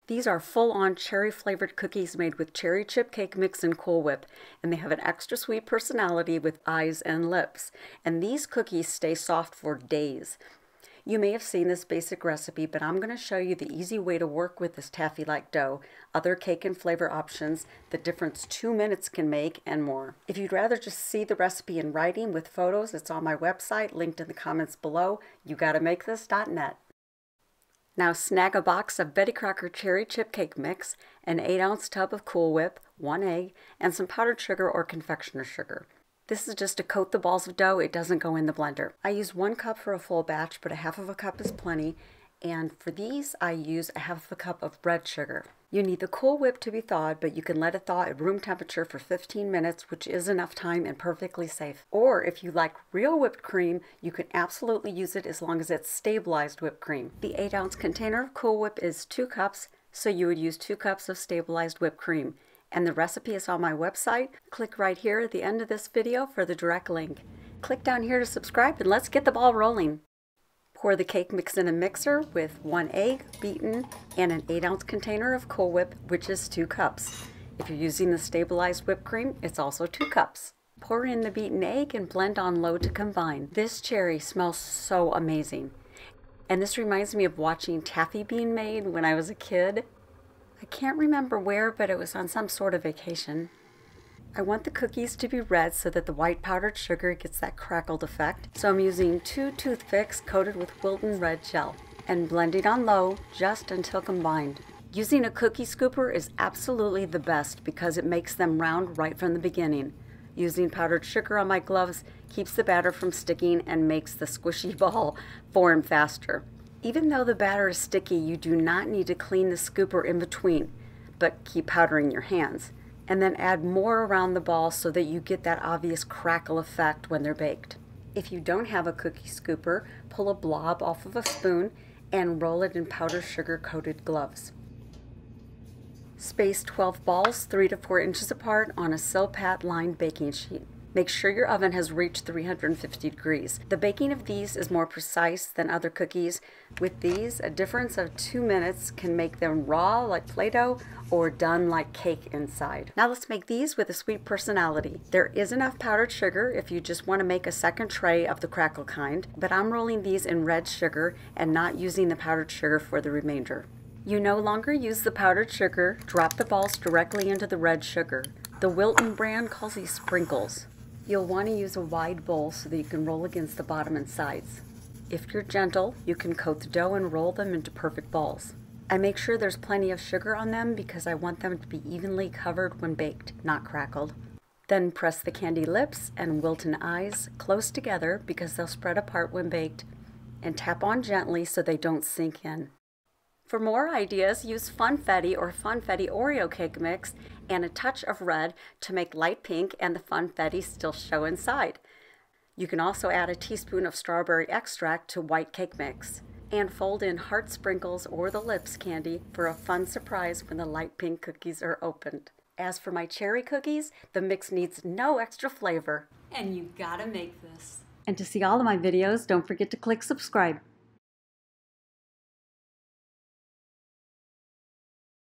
These are full-on cherry-flavored cookies made with cherry chip cake mix and Cool Whip, and they have an extra sweet personality with eyes and lips. And these cookies stay soft for days. You may have seen this basic recipe, but I'm going to show you the easy way to work with this taffy-like dough, other cake and flavor options, the difference 2 minutes can make, and more. If you'd rather just see the recipe in writing with photos, it's on my website, linked in the comments below, YouGottaMakeThis.net. Now snag a box of Betty Crocker Cherry Chip Cake Mix, an 8-ounce tub of Cool Whip, 1 egg, and some powdered sugar or confectioner sugar. This is just to coat the balls of dough, it doesn't go in the blender. I use 1 cup for a full batch, but a half of a cup is plenty, and for these I use a half of a cup of red sugar. You need the Cool Whip to be thawed, but you can let it thaw at room temperature for 15 minutes, which is enough time and perfectly safe. Or if you like real whipped cream, you can absolutely use it as long as it's stabilized whipped cream. The 8-ounce container of Cool Whip is 2 cups, so you would use 2 cups of stabilized whipped cream. And the recipe is on my website. Click right here at the end of this video for the direct link. Click down here to subscribe and let's get the ball rolling. Pour the cake mix in a mixer with 1 egg beaten and an 8-ounce container of Cool Whip, which is 2 cups. If you're using the stabilized whipped cream, it's also 2 cups. Pour in the beaten egg and blend on low to combine. This cherry smells so amazing. And this reminds me of watching taffy being made when I was a kid. I can't remember where, but it was on some sort of vacation. I want the cookies to be red so that the white powdered sugar gets that crackled effect. So I'm using 2 toothpicks coated with Wilton Red Gel and blending on low just until combined. Using a cookie scooper is absolutely the best because it makes them round right from the beginning. Using powdered sugar on my gloves keeps the batter from sticking and makes the squishy ball form faster. Even though the batter is sticky, you do not need to clean the scooper in between, but keep powdering your hands. And then add more around the ball so that you get that obvious crackle effect when they're baked. If you don't have a cookie scooper, pull a blob off of a spoon and roll it in powdered sugar coated gloves. Space 12 balls 3 to 4 inches apart on a Silpat lined baking sheet. Make sure your oven has reached 350 degrees. The baking of these is more precise than other cookies. With these, a difference of 2 minutes can make them raw like Play-Doh or done like cake inside. Now let's make these with a sweet personality. There is enough powdered sugar if you just want to make a second tray of the crackle kind, but I'm rolling these in red sugar and not using the powdered sugar for the remainder. You no longer use the powdered sugar, drop the balls directly into the red sugar. The Wilton brand calls these sprinkles. You'll want to use a wide bowl so that you can roll against the bottom and sides. If you're gentle, you can coat the dough and roll them into perfect balls. I make sure there's plenty of sugar on them because I want them to be evenly covered when baked, not crackled. Then press the candy lips and Wilton eyes close together because they'll spread apart when baked, and tap on gently so they don't sink in. For more ideas, use Funfetti or Funfetti Oreo cake mix and a touch of red to make light pink and the Funfetti still show inside. You can also add a teaspoon of strawberry extract to white cake mix and fold in heart sprinkles or the lips candy for a fun surprise when the light pink cookies are opened. As for my cherry cookies, the mix needs no extra flavor. And you gotta make this. And to see all of my videos, don't forget to click subscribe.